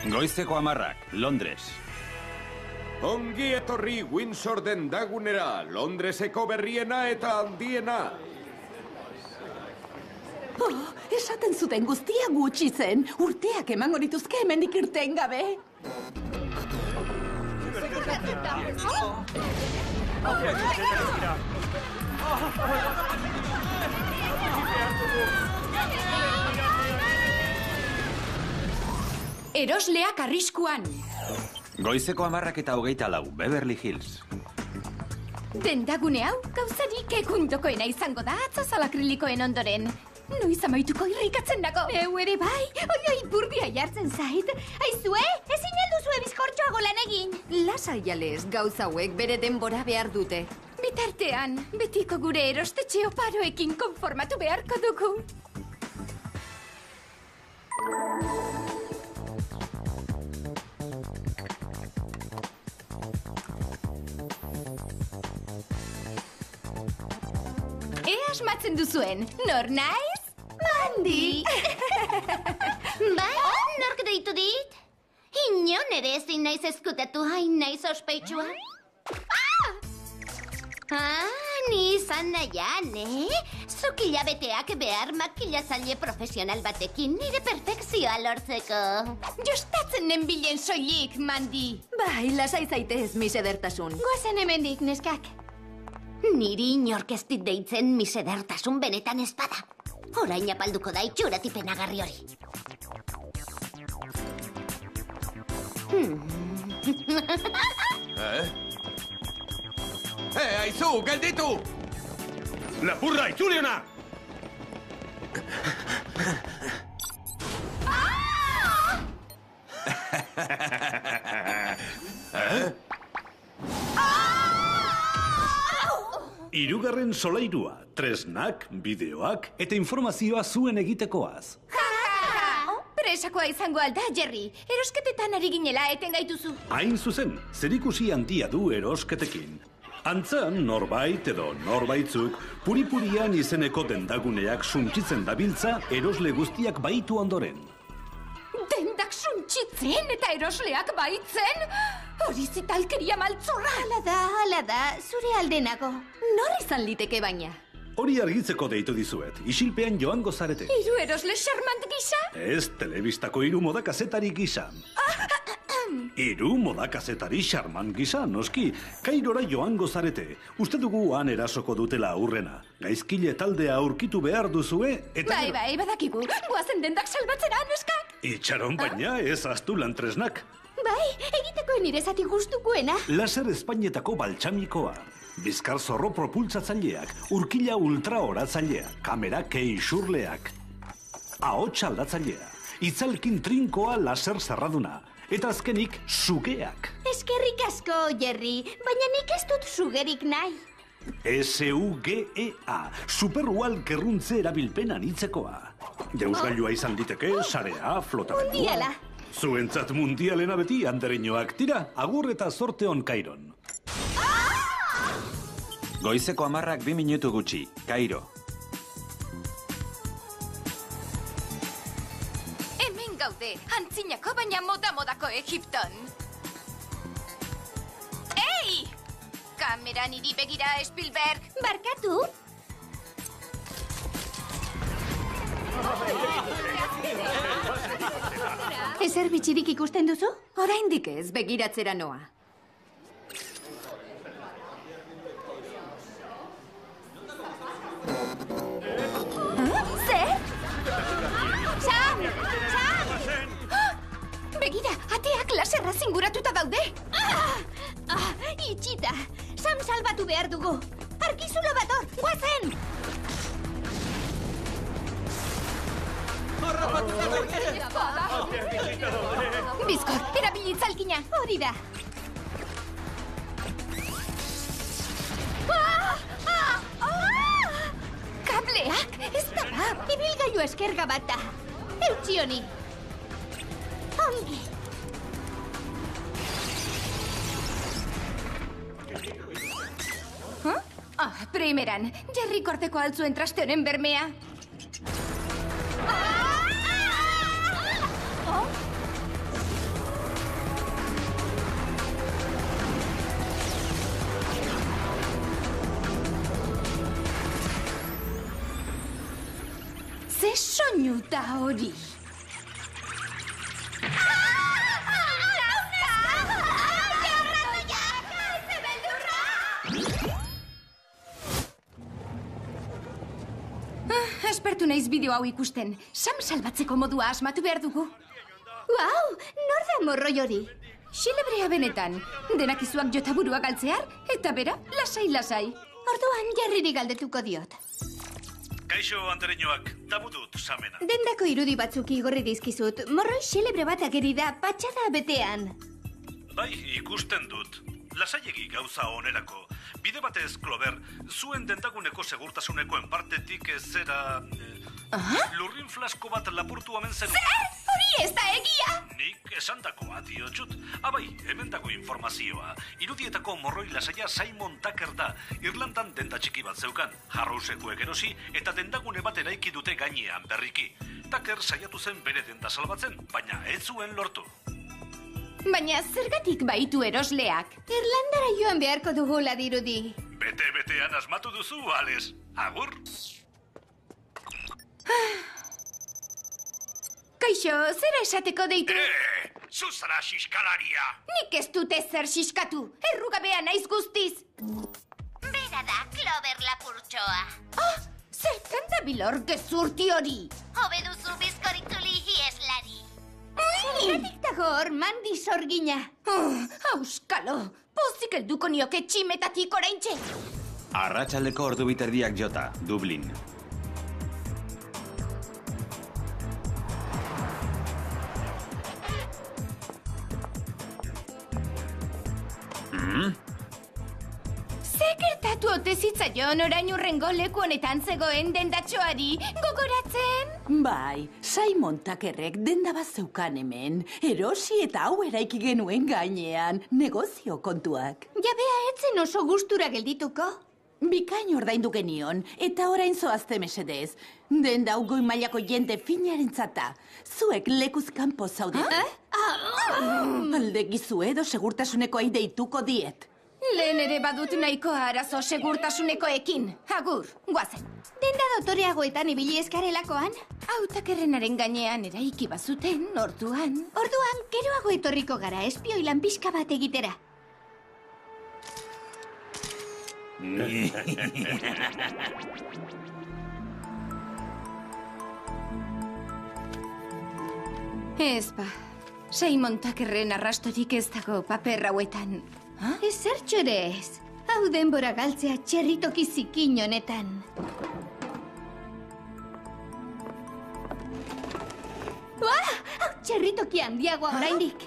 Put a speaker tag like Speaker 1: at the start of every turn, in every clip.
Speaker 1: Goizeko 10:00, Londres.
Speaker 2: Ongi etorri Windsor dendagunera, Londreseko berriena eta handiena.
Speaker 3: Esaten zuten guztia gutxi zen. Urteak emango dituzke hemendik irten gabe.
Speaker 4: Erosleak arriskuan.
Speaker 1: Goizeko 10:24, Beverly Hills.
Speaker 4: Dendagune hau gauzarik egundokoena izango da atzazal akrilikoen ondoren. Noiz amaituko irrikatzen dago. Neu ere bai, oi burbia jartzen zait. Aizue, ezin alduzue bizkortxoago lan egin.
Speaker 5: Lasai jalez, gauza hauek bere denbora behar dute.
Speaker 4: Bitartean, betiko gure erostetxe oparoekin konformatu beharko dugu. Asmatzen duzuen, nor naiz? Mandi!
Speaker 6: Bai, nork deitu dit? Inon ere ezin naiz eskutatu hain naiz ospetsua. Ni izan nahian, Zuk hilabeteak behar makilazaile profesional batekin nire perfekzioa lortzeko.
Speaker 4: Jostatzen nenbilen soilik, Mandi!
Speaker 5: Bai, lasai zaitez, misedertasun.
Speaker 4: Goazen hemendik, neskak.
Speaker 6: Niri inork ez dit deitzen misedertasun benetan ez bada. Orain apalduko da itxuratipenagarri hori.
Speaker 2: Aizu, gelditu!
Speaker 7: Lapurra, itzuli hona! Hirugarren solairua, tresnak, bideoak eta informazioa zuen egitekoaz.
Speaker 4: Presakoa izango alda, Jerry. Erosketetan ari ginela eten gaituzu.
Speaker 7: Hain zuzen, zerikusi handia du erosketekin. Antzan, norbait edo norbaitzuk, puripurian izeneko dendaguneak suntsitzen dabiltza erosle guztiak baitu ondoren.
Speaker 4: Dendak suntsitzen eta erosleak baitzen? Hori zitalkeria maltzorra.
Speaker 6: Hala da, zure aldenago.
Speaker 5: Nor izan liteke baina?
Speaker 7: Hori argitzeko deitu dizuet, isilpean joango zarete.
Speaker 4: Hiru erosle xarmant gisa?
Speaker 7: Ez, telebistako hiru modakazetari gisa. Hiru modakazetari xarmant gisa, noski. Kairora joango zarete. Uste dugu han erasoko dutela aurrena. Gaizkile taldea aurkitu behar duzue, eta...
Speaker 4: Bai, badakigu. Goazen dendak salbatzera, neskak.
Speaker 7: Itxaron baina, ez astu lantresnak.
Speaker 4: Bai, egiteko nire zati gustukoena.
Speaker 7: Laser Espainetako baltsamikoa. Bizkar zorro propultzatzaileak, urkila ultrahoratzailea, kamera keixurleak, ahots aldatzailea, itzalkin trinkoa laser zerraduna, eta azkenik sugeak.
Speaker 6: Eskerrik asko, Jerry, baina nik ez dut sugerik nahi.
Speaker 7: SUGEA, superual kerruntze erabilpenan hitzekoa. Jauzgailua izan diteke, sarea, flotamendua.
Speaker 6: Mundiala.
Speaker 7: Zuentzat mundialena beti andereinoak tira, agur eta zorte on Kairon.
Speaker 1: Goizeko 10:02 minutu gutxi, Kairo.
Speaker 4: Hemen gaude, antzinako baina modako Egipton. Ei! Kamera niri begira, Spielberg.
Speaker 6: Barkatu?
Speaker 5: Ezer bitxirik ikusten duzu? Oraindik ez, begiratzera noa.
Speaker 4: Begira, ateak laserra zinguratuta daude.
Speaker 6: Itxita, Sam salbatu behar dugu. Arkizulo bat hor, guazen!
Speaker 4: Bizkor, erabili itzalkina.
Speaker 6: Hori da.
Speaker 4: Kableak, ez da ba.
Speaker 6: Ibilgailu eskerga bat da. Eutsi honi. Ongi.
Speaker 4: Primeran, Jerry korteko altzuen traste honen bermea. Leinuta hori. Espertu naiz bideo hau ikusten. Sam salbatzeko modua asmatu behar dugu.
Speaker 5: Wow, nor da morroi hori?
Speaker 4: Xelebrea benetan. Denak izuak jota burua galtzear, eta bera, lasai.
Speaker 5: Orduan jarriri galdetuko diot.
Speaker 7: Kaixo, andereñoak, tabu dut samena.
Speaker 5: Dendako irudi batzuk igorri dizkizut. Morroi xelebre bat ageri da patxada betean.
Speaker 7: Bai, ikusten dut. Lasaiegi gauza onerako. Bide batez, Clover, zuen dentaguneko segurtasuneko enpartetik ez zera... Lurrin flasko bat lapurtu omen zen...
Speaker 4: Zer? Hori ez da egia!
Speaker 7: Nik esandakoa diotxut. Abai, hemen dago informazioa. Irudietako morroi lasaia Simon Tucker da. Irlandan denda txiki bat zeukan. Harrousekuek erosi eta dendagune bat eraiki dute gainean berriki. Tucker saiatu zen bere denda salbatzen, baina ez zuen lortu.
Speaker 4: Baina zergatik baitu erosleak?
Speaker 5: Irlandara joan beharko dugula dirudi.
Speaker 7: Bete-betean asmatu duzu, Ales. Agur?
Speaker 4: Kaixo, zera esateko deitu?
Speaker 7: Zuzara xiskalaria!
Speaker 4: Nik ez dute zer xiskatu. Errugabea naiz guztiz.
Speaker 6: Bera da, Clover lapurtxoa.
Speaker 4: Zertan da bilor gezurti hori?
Speaker 6: Hobe duzu bizkoritzuli hieslari.
Speaker 5: Zergatik dago hor mandi sorgina.
Speaker 4: Auskalo, pozik helduko nioke tximetatik oraintxe.
Speaker 1: Arratsaldeko ordu biterdiak jota, Dublin.
Speaker 4: Ze gertatu ote zitzaion orain urrengo leku honetan zegoen dendatxoari, gogoratzen?
Speaker 3: Bai, Simon Tuckerrek denda bat zeukan hemen. Erosi eta hau eraiki genuen gainean. Negozio kontuak.
Speaker 5: Jabea etzen oso gustura geldituko.
Speaker 3: Bikain ordaindu genion, eta orain zoazte mesedez. Denda hau goi mailako jende finarentzata. Zuek lekuz kanpo zaudete. Alde gizu edo segurtasuneko deituko diet.
Speaker 4: Lehen ere badut nahiko arazo segurtasunekoekin. Agur, guazen.
Speaker 5: Denda dotoreagoetan ibili eskarelakoan?
Speaker 4: Hau Tuckerrenaren gainean eraiki bazuten, orduan.
Speaker 5: Orduan, geroago etorriko gara espioilan pixka bat egitera.
Speaker 4: Ez ba, Simon Tuckerren arrastorik ez dago paper hauetan.
Speaker 5: Ezertxo ere ez. Hau denbora galtzea txerritoki zikin honetan. Hau txerritoki handiagoa oraindik.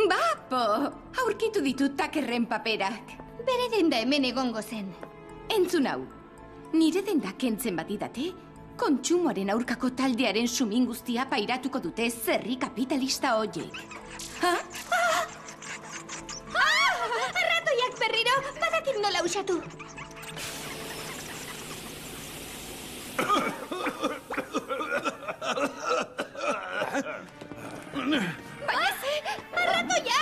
Speaker 4: Bapo, aurkitu ditut Tuckerren paperak.
Speaker 5: Bere denda hemen egongo zen.
Speaker 4: Entzun hau, nire denda kentzen badidate, kontsumoaren aurkako taldearen sumin guztia pairatuko dute zerri kapitalista horiek.
Speaker 5: Arratoiak berriro, badakit nola usatu.
Speaker 4: Baina ze, arratoia!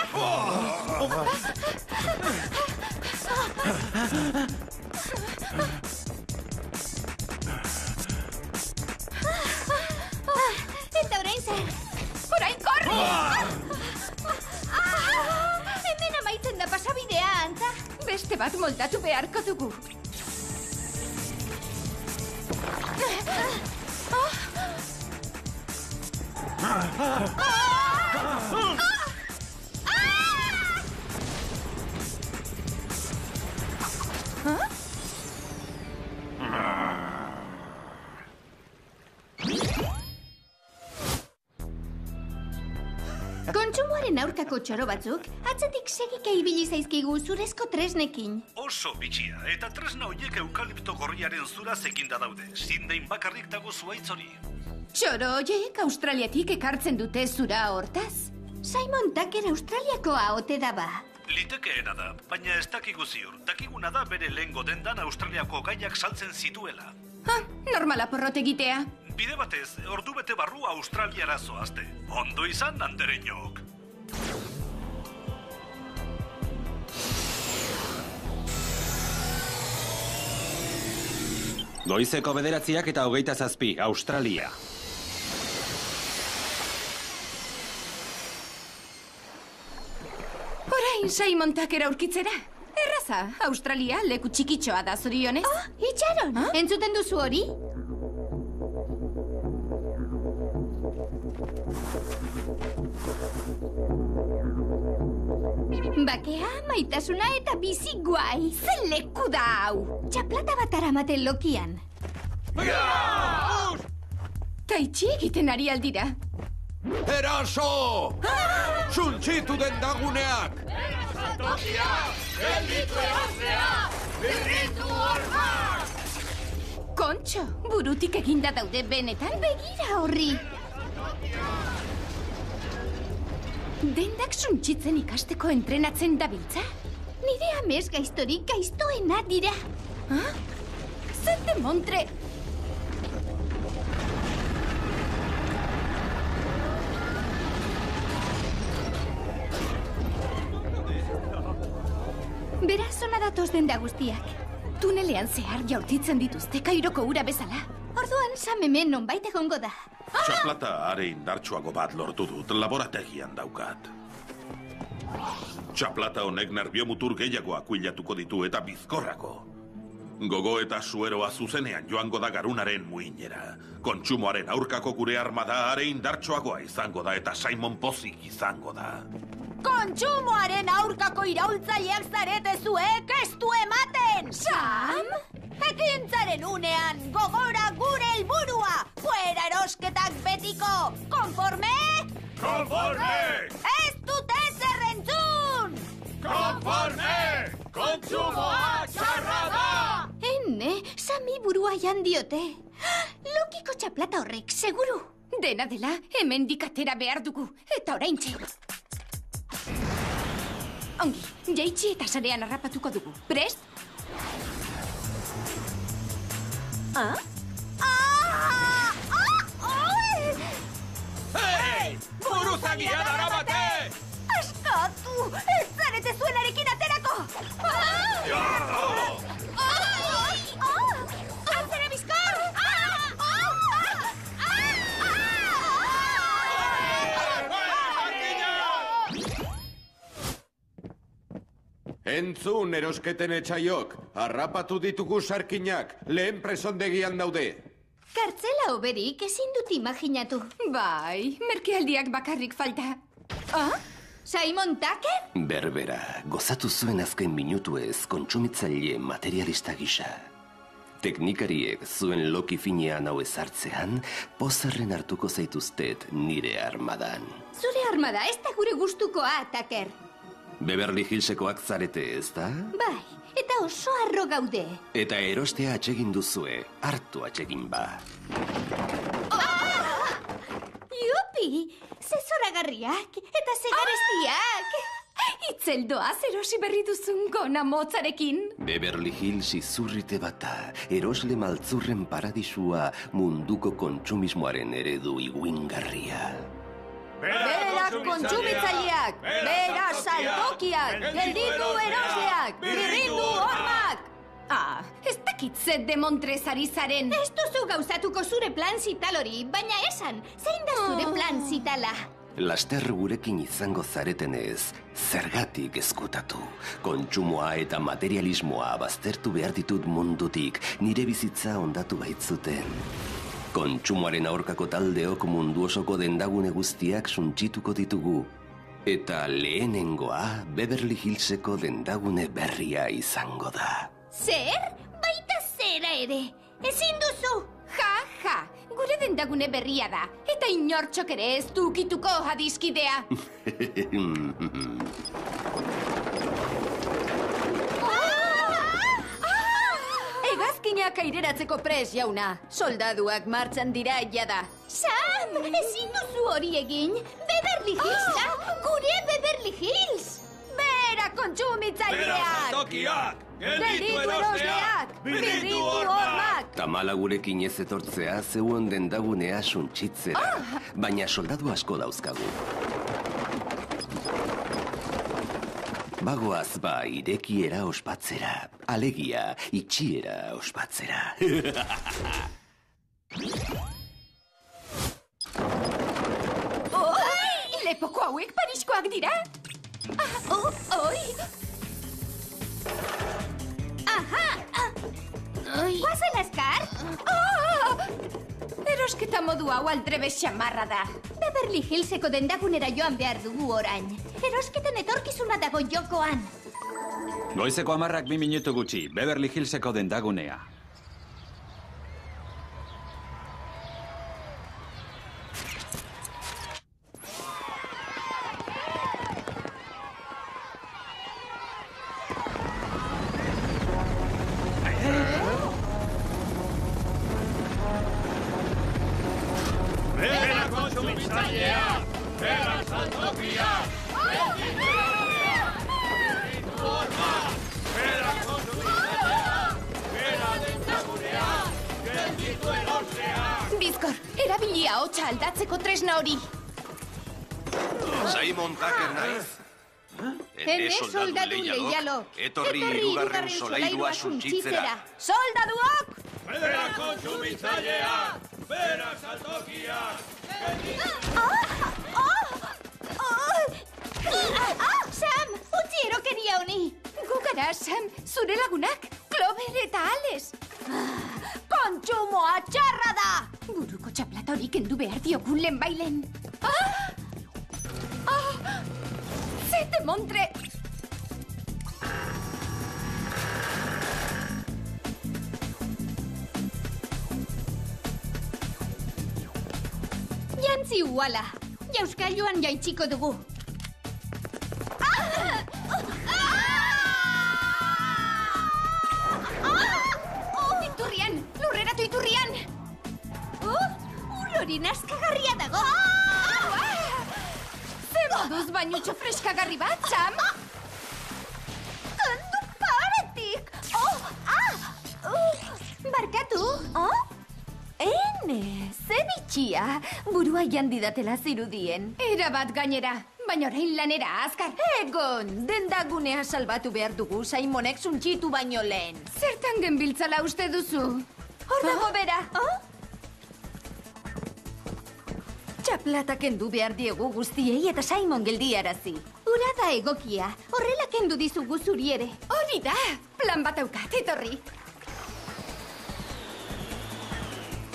Speaker 5: Eta orain zer?
Speaker 4: Orain korri!
Speaker 5: Hemen amaitzen da pasabidea, antza.
Speaker 4: Beste bat moldatu beharko dugu.
Speaker 5: Kontsumoaren aurkako txoro batzuk, atzetik segika ibili zaizkigu zurezko tresnekin.
Speaker 7: Oso bitxia, eta tresna horiek eukalipto gorriaren zura zekinda daude. Zindein bakarrik dago zuaitz hori.
Speaker 4: Txoro horiek Australiatik ekartzen dute zura hortaz.
Speaker 5: Simon Tucker Australiakoa ote da ba.
Speaker 7: Litekeena da, baina ez dakigu ziur. Dakiguna da bere lehengo dendan Australiako gaiak saltzen zituela.
Speaker 4: Normala porrot egitea.
Speaker 7: Bide batez, ordu bete barru Australiara zoazte. Ondo izan, andereñok.
Speaker 1: Goizeko 9 eta 27, Australia.
Speaker 4: Orain Simon Tucker aurkitzera. Erraza, Australia leku txikitxoa da zorionez.
Speaker 5: Itxaron, entzuten duzu hori?
Speaker 4: Bakea, maitasuna eta bizi guai. Ze leku da hau.
Speaker 5: Txaplata bat aramaten lokian.
Speaker 4: Taitxi egiten ari aldira.
Speaker 2: Eraso! Suntxitu dendaguneak!
Speaker 4: Kontxo, burutik eginda daude benetan.
Speaker 5: Begira horri.
Speaker 4: Dendak suntxitzen ikasteko entrenatzen dabiltza?
Speaker 5: Nire amez gaiztorik gaiztoena dira.
Speaker 4: Zer demontre!
Speaker 5: Beraz, ona datoz denda guztiak.
Speaker 4: Tunelean zehar jaurtitzen dituzte Kairoko ura bezala.
Speaker 5: Orduan, samemen nonbait egongo da.
Speaker 8: Txaplata are indartsuago bat lortu dut, laborategian daukat. Txaplata honek nerbiomutur gehiago akuilatuko ditu eta bizkorrako. Gogo eta sueroa zuzenean joango da garunaren muinera. Kontsumoaren aurkako gure armada are indartsuagoa izango da eta Simon pozik izango da.
Speaker 3: Kontsumoaren aurkako iraultzaileak zarete zuek ez du ematen!
Speaker 4: Sam?
Speaker 3: Ekintzaren unean, gogora gure helburua! Fuera erosketak betiko! Konforme?
Speaker 2: Konforme!
Speaker 3: Ez dut ezer entzun!
Speaker 2: Konforme! Kontsumoa txarra da!
Speaker 5: Ene, Sami burua jan diote. Lokiko txaplata horrek, seguru.
Speaker 4: Dena dela, hemendik atera behar dugu. Eta oraintxe. Ongi, jaitsi eta sarean harrapatuko dugu. Prest?
Speaker 2: Hei! Buruzagia darabate!
Speaker 3: Askatu! Ez zarete zuenarekin aterako!
Speaker 4: Atzera bizkor!
Speaker 2: Entzun erosketen etxaiok, harrapatu ditugu sarkinak, lehen presondegian daude.
Speaker 5: Kartzela oberik ezin dut imaginatu.
Speaker 4: Bai, merkealdiak bakarrik falta.
Speaker 5: Simon Tucker?
Speaker 9: Berbera, gozatu zuen azken minutuez kontsumitzaile materialista gisa. Teknikariek zuen loki finean hau ezartzean, pozarren hartuko zaituztet nire armadan.
Speaker 5: Zure armada ez da gure gustukoa, Tucker.
Speaker 9: Beverly Hillsekoak zarete, ez da?
Speaker 5: Bai, eta oso harro gaude.
Speaker 9: Eta erostea atsegin duzue, hartu atsegin ba.
Speaker 5: Jupi, ze zoragarriak eta ze garestiak.
Speaker 4: Itzeldoaz erosi berri duzun gona motzarekin.
Speaker 9: Beverly Hills izurrite bata, erosle maltzurren paradisua munduko kontsumismoaren eredu iguingarria.
Speaker 3: Berak kontsumitzaileak! Berak saltokiak! Gelditu erosleak! Birrindu hormak!
Speaker 4: Ez dakit ze demontrez ari zaren.
Speaker 5: Ez duzu gauzatuko zure plan zital hori, baina esan, zein da zure plan zitala?
Speaker 9: Laster gurekin izango zaretenez, zergatik ezkutatu. Kontsumoa eta materialismoa baztertu behar ditut mundutik, nire bizitza ondatu baitzuten. Kontsumoaren aurkako taldeok mundu osoko dendagune guztiak suntsituko ditugu. Eta lehenengoa Beverly Hillseko dendagune berria izango da.
Speaker 5: Zer? Baita zera ere. Ezin duzu.
Speaker 4: Ja, gure dendagune berria da. Eta inortxok ere ez du ukituko adiskidea.
Speaker 3: Hegazkinak aireratzeko pres, jauna. Soldaduak martxan dira jada.
Speaker 5: Sam, ezin duzu hori egin. Beverly Hills da, gure Beverly Hills.
Speaker 3: Bera kontsumitzaileak!
Speaker 2: Tokiak!
Speaker 3: Gelditu erosleak! Birrindu hormak!
Speaker 9: Tamala gurekin ez etortzea zeuen dendagunea suntsitzera. Baina soldadu asko dauzkagu. Bagoaz ba irekiera ospatzera. alegia itxiera ospatzera.
Speaker 4: Lepoko hauek Pariskoak dira? Oi!
Speaker 5: Aha! Guazen, Azkar?
Speaker 4: Erosketa modu hau aldrebes xamarra da.
Speaker 5: Beverly Hillseko dendagunera joan behar dugu orain. Erosketen etorkizuna dago jokoan.
Speaker 1: Goizeko 10 minutu gutxi, Beverly Hillseko dendagunea.
Speaker 4: Bizkor, erabilia hotxa aldatzeko tresna hori.
Speaker 9: Simon Tucker naiz.
Speaker 4: Ene soldadu leialo.
Speaker 9: Etorri hirugarren solairua suntsitzera.
Speaker 4: Soldaduok!
Speaker 8: Bera kontsumitzailea! Bera saltokiak!
Speaker 5: Sam, utzi erokeria honi.
Speaker 4: Gu gara, Sam, zure lagunak, Clover eta Ales.
Speaker 3: Kontsumoa txarra da!
Speaker 4: Buruko txaplata hori kendu behar diogun lehen bailen. Zete montre! Jantzi uala, jauskailuan jaitsiko dugu. Iturrian, lurreratu iturrian!
Speaker 5: Hori nazkagarria dago.
Speaker 4: Zer moduz bainutxo freskagarri bat, Sam?
Speaker 5: Kendu paretik. Barkatu.
Speaker 4: Ene, ze bitxia, burua jandidatela zirudien. Erabat gainera, baina orain lanera, Azkar.
Speaker 3: Egon, dendagunea salbatu behar dugu Simonek suntsitu baino lehen.
Speaker 4: Zertan genbiltzala uste duzu?
Speaker 3: Hor dago bera. Txaplata kendu behar diegu guztiei eta Simon geldiarazi.
Speaker 4: Ura da egokia, horrela kendu dizugu zuri ere. Hori da, plan bat aukat, etorri.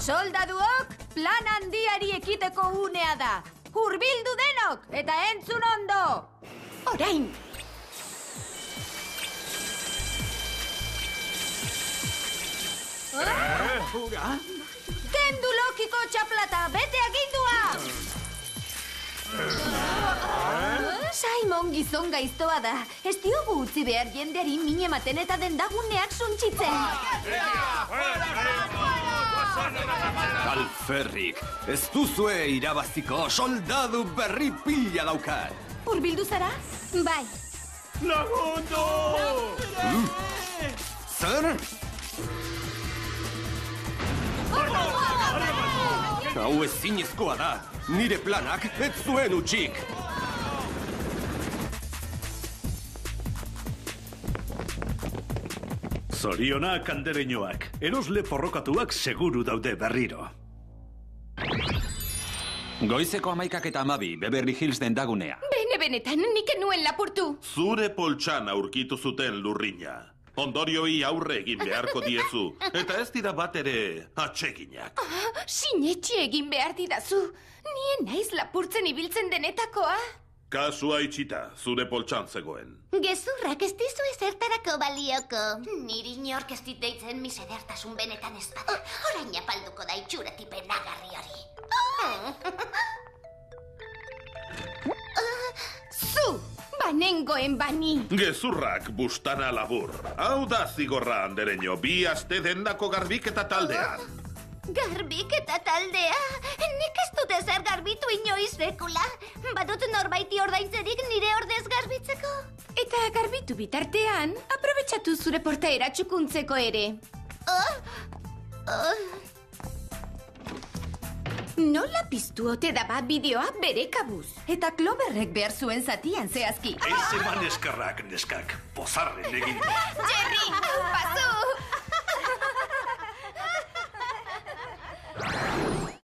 Speaker 3: Soldaduok, plan handiari ekiteko unea da. Hurbildu denok eta entzun ondo.
Speaker 4: Orain!
Speaker 3: Kendu lokiko txaplata, bete agindua!
Speaker 4: Simon gizon gaiztoa da. Ez diogu utzi behar jendeari min ematen eta dendaguneak suntsitzen.
Speaker 9: Alferrik, ez duzue irabaziko soldadu berri pila daukat.
Speaker 4: Hurbildu zara? Bai.
Speaker 8: Lagundu!
Speaker 9: Zer? Hau ezinezkoa da. Nire planak ez zuen utxik.
Speaker 7: Zorionak andereñoak, erosle porrokatuak seguru daude berriro.
Speaker 1: Goizeko 11:12, Beverly Hills dendagunea.
Speaker 4: Benetan, nik enuen lapurtu.
Speaker 8: Zure poltsan aurkitu zuten lurrina. Ondorioi aurre egin beharko diezu. Eta ez dira bat ere atseginak.
Speaker 4: Sinetxe egin behar didazu. Nien naiz lapurtzen ibiltzen denetakoa.
Speaker 8: Kasua itxita, zure poltsan zegoen.
Speaker 6: Gezurrak ez dizu ezertarako balioko. Niri inork ez dit deitzen misedertasun benetan ez bada. Orain apalduko da itxuratipen agarri hori.
Speaker 4: Zu! Banengoen bani!
Speaker 8: Gezurrak bustana labur. Hau da zigorra andereño, 2 aste dendako garbiketa taldean.
Speaker 6: Garbiketa taldea? Nik ez dut ezer garbitu inoiz sekula. Badut norbaiti ordaintzerik nire ordez garbitzeko.
Speaker 4: Eta garbitu bitartean, aprobetxatu zure portaera txukuntzeko ere. Nola piztu ote daba bideoa bere kabuz?
Speaker 10: Eta Cloverrek behar zuen zatian zehazki.
Speaker 7: Ez eman eskerrak, neskak, pozarren egin.
Speaker 4: Jerry, pasu!